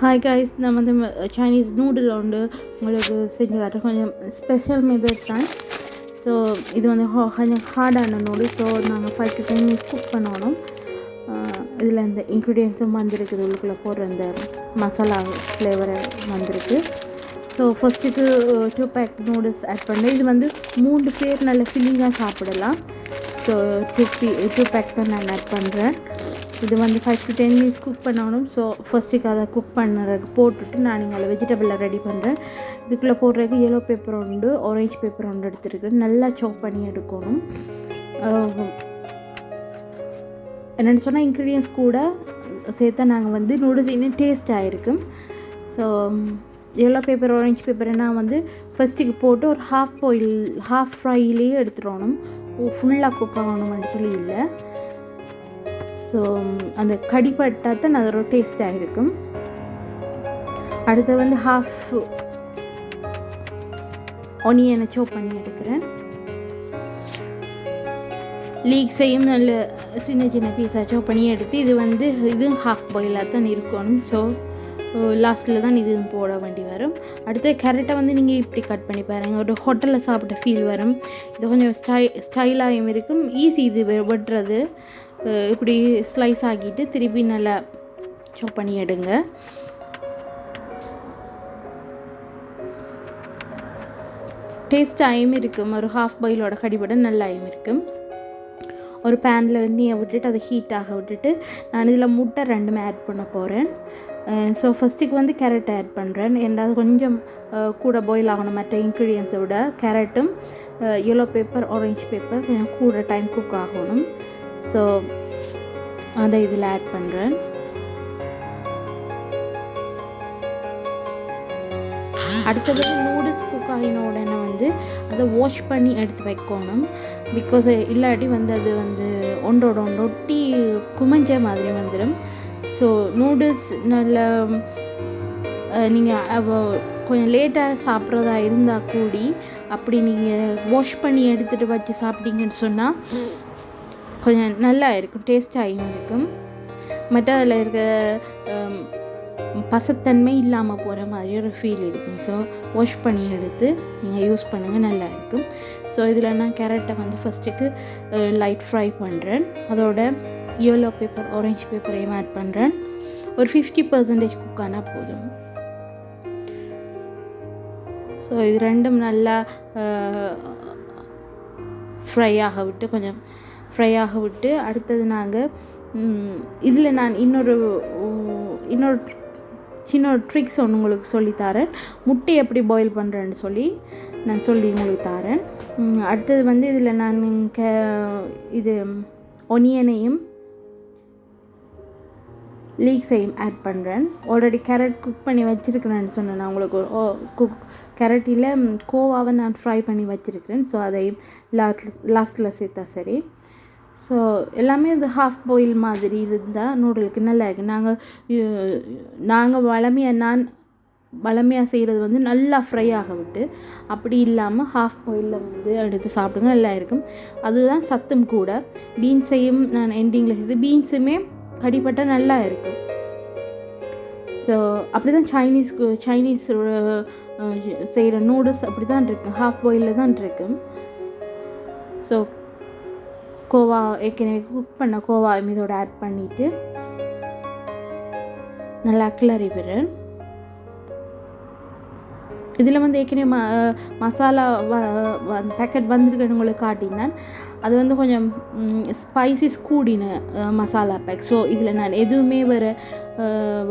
Hi guys, நான் வந்து Chinese noodle வந்து உங்களுக்கு செஞ்சு காட்டுறேன். கொஞ்சம் ஸ்பெஷல் மெத்தட் தான். ஸோ இது வந்து கொஞ்சம் ஹார்டான நூடுல். ஸோ நாங்கள் 5 to 10 minutes குக் பண்ணணும். இதில் இந்த இன்க்ரீடியன்ஸும் வந்திருக்குது, உள்ளுக்குள்ளே போடுற இந்த மசாலா ஃப்ளேவரை வந்திருக்கு. ஸோ ஃபஸ்ட்டுக்கு 2 pack நூடுல்ஸ் ஆட் பண்ணேன். இது வந்து 3 பேர் நல்ல ஃபில்லிங்காக சாப்பிடலாம். ஸோ 2 pack தான் நான் ஆட் பண்ணுறேன். இது வந்து 5 to 10 minutes குக் பண்ணணும். ஸோ ஃபஸ்ட்டுக்கு அதை குக் பண்ணுறதுக்கு போட்டுட்டு நான் இங்கே வெஜிடபிளை ரெடி பண்ணுறேன். இதுக்குள்ளே போடுறதுக்கு yellow பேப்பர் உண்டு, ஆரஞ்சு பேப்பர் உண்டு எடுத்துருக்கு. நல்லா சாப் பண்ணி எடுக்கணும். என்னென்னு சொன்னால் இன்க்ரீடியன்ஸ் கூட சேர்த்தா நாங்கள் வந்து நூடுல்ஸ் இன்னும் டேஸ்ட் ஆகிருக்கும். ஸோ yellow பேப்பர் ஆரஞ்சு பேப்பரை நான் வந்து ஃபஸ்ட்டுக்கு போட்டு ஒரு ஹாஃப் ஃப்ரைலேயே எடுத்துடணும். ஃபுல்லாக குக் ஆகணும்னு சொல்லி இல்லை. ஸோ அந்த கடிப்பட்டால் தான் அதோட டேஸ்ட்டாக இருக்கும். அடுத்து வந்து ஹாஃப் ஒனியனை சாப் பண்ணி எடுக்கிறேன். லீக்ஸையும் நல்ல சின்ன சின்ன பீஸாக சாப் பண்ணி எடுத்து இதுவும் ஹாஃப் பாயிலாக தான் இருக்கணும். ஸோ லாஸ்ட்டில் தான் இதுவும் போட வேண்டி வரும். அடுத்து கேரட்டை வந்து நீங்கள் இப்படி கட் பண்ணி பாருங்கள், ஒரு ஹோட்டலில் சாப்பிட்ட ஃபீல் வரும். இது கொஞ்சம் ஸ்டைலாகவும் இருக்கும், ஈஸி இது வெட்டுறது. இப்படி ஸ்லைஸ் ஆக்கிட்டு திருப்பி நல்லா சாப் பண்ணி எடுங்க. டேஸ்டாகவும் இருக்கும், ஒரு ஹாஃப் பாயிலோட கடிபட நல்லாயும் இருக்கும். ஒரு பேனில் எண்ணெயை விட்டுட்டு அதை ஹீட்டாக விட்டுட்டு நான் இதில் முட்டை 2 ஆட் பண்ண போகிறேன். ஸோ ஃபஸ்ட்டுக்கு வந்து கேரட் ஆட் பண்ணுறேன். ரெண்டாவது கொஞ்சம் கூட பாயில் ஆகணும். மற்ற இன்க்ரீடியன்ஸை விட கேரட்டும் yellow பேப்பர் ஆரஞ்சு பேப்பர் கொஞ்சம் கூட டைம் குக் ஆகணும். ஸோ அதை இதில் ஆட் பண்ணுறேன். அடுத்தது நூடுல்ஸ் குக் ஆகின உடனே வந்து அதை வாஷ் பண்ணி எடுத்து வைக்கணும். பிகாஸ் இல்லாட்டி வந்து அது வந்து ஒன்றோட ஒட்டி குமிஞ்ச மாதிரி வந்துடும். ஸோ நூடுல்ஸ் நல்லா நீங்கள் கொஞ்சம் லேட்டாக சாப்பிட்றதா இருந்தால் கூடி அப்படி நீங்கள் வாஷ் பண்ணி எடுத்துகிட்டு வச்சு சாப்பிட்டீங்கன்னு சொன்னால் கொஞ்சம் நல்லா இருக்கும், டேஸ்டாகவும் இருக்கும். மற்ற அதில் இருக்க பசத்தன்மை இல்லாமல் போகிற மாதிரி ஒரு ஃபீல் இருக்கும். ஸோ வாஷ் பண்ணி எடுத்து நீங்கள் யூஸ் பண்ணுங்கள், நல்லா இருக்கும். ஸோ இதில் நான் கேரட்டை வந்து ஃபஸ்ட்டுக்கு லைட் ஃப்ரை பண்ணுறேன். அதோட yellow பேப்பர் ஆரஞ்சு பேப்பரையும் ஆட் பண்ணுறேன். ஒரு 50% குக் ஆனால் போதும். ஸோ இது ரெண்டும் நல்லா கொஞ்சம் ஃப்ரை ஆக விட்டு அடுத்தது நாங்கள் இதில் நான் இன்னொரு சின்ன ஒரு ட்ரிக்ஸ் ஒன்று உங்களுக்கு சொல்லித்தரேன். முட்டை எப்படி பாயில் பண்ணுறேன்னு சொல்லி உங்களுக்கு தரேன். அடுத்தது வந்து இதில் நான் இது ஒனியனையும் லீக்ஸையும் ஆட் பண்ணுறேன். ஆல்ரெடி கேரட் குக் பண்ணி வச்சுருக்கிறேன்னு சொன்னேன் நான் உங்களுக்கு. கேரட்டில் கோவாவை நான் ஃப்ரை பண்ணி வச்சுருக்கிறேன். ஸோ அதையும் லாஸ்ட்டில் சேர்த்தா சரி. ஸோ எல்லாமே இது ஹாஃப் பாயில் மாதிரி இருந்தால் நூடுலுக்கு நல்லா இருக்குது. நாங்கள் வளமையாக செய்கிறது வந்து நல்லா ஃப்ரை ஆக விட்டு, அப்படி இல்லாமல் ஹாஃப் பாயிலில் வந்து எடுத்து சாப்பிடுங்க, நல்லா இருக்கும். அதுதான் சத்தும் கூட. பீன்ஸையும் நான் எண்டிங்கில் சேர்த்து பீன்ஸுமே கடிப்பட்டால் நல்லா இருக்கும். ஸோ அப்படி தான் சைனீஸ் செய்கிற நூடுல்ஸ் அப்படி தான் இருக்குது, ஹாஃப் பாயிலில் தான் இருக்கும். ஸோ கோவா ஏற்கனவே குக் பண்ண கோவா இதோட ஆட் பண்ணிவிட்டு நல்லா கிளறி விடுறேன். இதில் வந்து ஏற்கனவே மசாலா அந்த பேக்கெட் வந்திருக்குன்னு உங்களுக்கு காட்டினேன். அது வந்து கொஞ்சம் ஸ்பைசிஸ் கூடின மசாலா பேக். ஸோ இதில் நான் எதுவுமே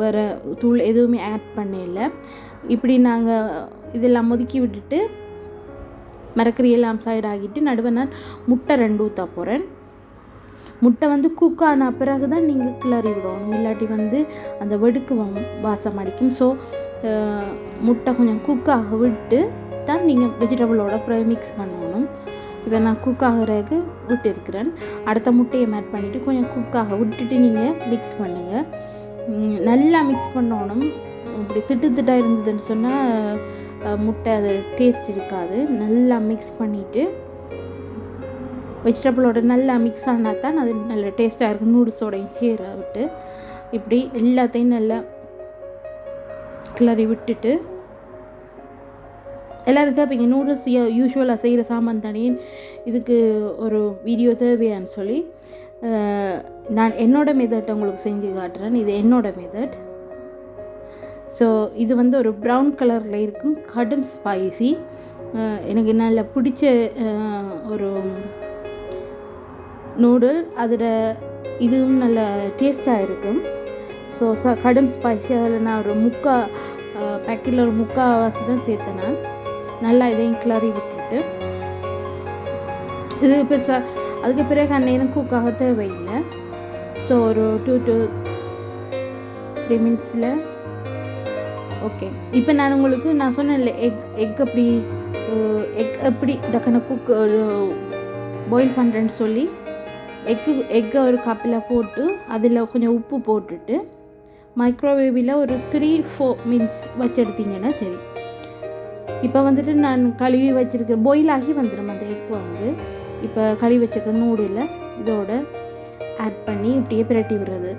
வேறு தூள் எதுவுமே ஆட் பண்ணல. இப்படி நாங்கள் இதெல்லாம் முதுக்கி விட்டுட்டு மரக்கறி எல்லாம் சைட் ஆகிட்டு நடுவே நான் முட்டை 2 ஊற்ற போகிறேன். முட்டை வந்து குக் ஆன பிறகு தான் நீங்கள் கிளறி விடணும், இல்லாட்டி வந்து அந்த வெடுக்கு வாசம் அடிக்கும். ஸோ முட்டை கொஞ்சம் குக்காக விட்டு தான் நீங்கள் வெஜிடபிளோட மிக்ஸ் பண்ணணும். இப்போ நான் குக் ஆகிறதுக்கு விட்டுருக்கிறேன். அடுத்த முட்டையை ஆட் பண்ணிவிட்டு கொஞ்சம் குக்காக விட்டுட்டு நீங்கள் மிக்ஸ் பண்ணுங்கள். நல்லா மிக்ஸ் பண்ணணும். இப்படி திட்டாக இருந்ததுன்னு சொன்னால் முட்டை அது டேஸ்ட் இருக்காது. நல்லா மிக்ஸ் பண்ணிவிட்டு வெஜிடபிளோட நல்லா மிக்ஸ் ஆனால் தான் அது நல்ல டேஸ்ட்டாக இருக்கும். நூடுல்ஸோடையும் சேர விட்டு இப்படி எல்லாத்தையும் நல்லா கிளறி விட்டுட்டு எல்லோரும் கேட்பீங்க நூடுல்ஸ் யூஸ்வலாக செய்கிற சாமான் தானே இதுக்கு ஒரு வீடியோ தேவையான்னு சொல்லி நான் என்னோடய மெத்தட் உங்களுக்கு செஞ்சு காட்டுறேன். இது என்னோடய மெத்தட். ஸோ இது வந்து ஒரு ப்ரௌன் கலரில் இருக்கும், கடும் ஸ்பைசி. எனக்கு நல்ல பிடிச்ச ஒரு நூடுல். அதில் இதுவும் நல்ல டேஸ்ட்டாக இருக்கும். ஸோ கடும் ஸ்பைசி. அதில் நான் ஒரு பேக்கெட்டில் ஒரு முக்கால்வாசி தான் சேர்த்தேன். நான் நல்லா இதையும் கிளறி விட்டுட்டு இது பெருசாக அதுக்கு பிறகு அன்னையும் குக்காக தேவையில்லை. ஸோ ஒரு 2 to 3 மினிட்ஸில் ஓகே. இப்போ நான் சொன்னேன்ல எக் எப்படி டக்குன்னு பாயில் பண்ணுறேன்னு சொல்லி எக்கை ஒரு கப்பில் போட்டு அதில் கொஞ்சம் உப்பு போட்டுட்டு மைக்ரோவேவில் ஒரு 3-4 மினிட்ஸ் வச்செடுத்திங்கன்னா சரி. இப்போ வந்துட்டு நான் கழுவி வச்சுருக்கேன், பாயில் ஆகி வந்துடும் அந்த எக் வந்து. இப்போ கழுவி வச்சுருக்க நூடில் இதோட ஆட் பண்ணி இப்படியே பிரட்டி விடுறது.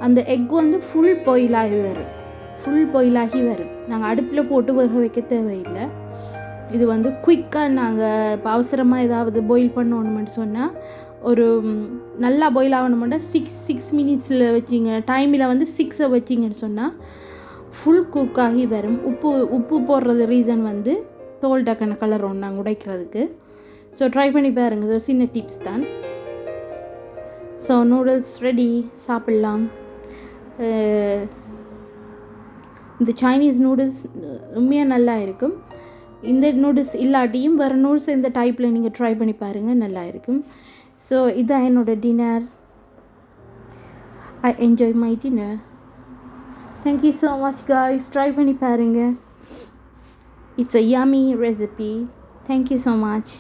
அந்த எக் வந்து ஃபுல் பாயில் ஆகி வரும். நாங்கள் அடுப்பில் போட்டு வேக வைக்க தேவையில்லை. இது வந்து குயிக்காக நாங்கள் இப்போ அவசரமாக ஏதாவது பாயில் பண்ணணுமென்னு சொன்னால் ஒரு நல்லா பாயில் ஆகணுமெண்டா 6 மினிட்ஸில் வச்சிங்க, டைமில் வந்து 6 வச்சிங்கன்னு சொன்னால் ஃபுல் குக் ஆகி வரும். உப்பு போடுறது ரீசன் வந்து தோல் டக்குன்னு கலரும் நாங்கள் உடைக்கிறதுக்கு. ஸோ ட்ரை பண்ணி பாருங்க, இது ஒரு சின்ன டிப்ஸ் தான். ஸோ நூடுல்ஸ் ரெடி, சாப்பிட்லாம். இந்த சைனீஸ் நூடுல்ஸ் உண்மையாக நல்லா இருக்கும். இந்த நூடுல்ஸ் இல்லாட்டியும் வேறு நூடுல்ஸ் இந்த டைப்பில் நீங்கள் ட்ரை பண்ணி பாருங்கள், நல்லா இருக்கும். ஸோ இதான் என்னோடய dinner. I enjoy my dinner. Thank you so much guys. Try பண்ணி பாருங்க. It's a yummy recipe. Thank you so much.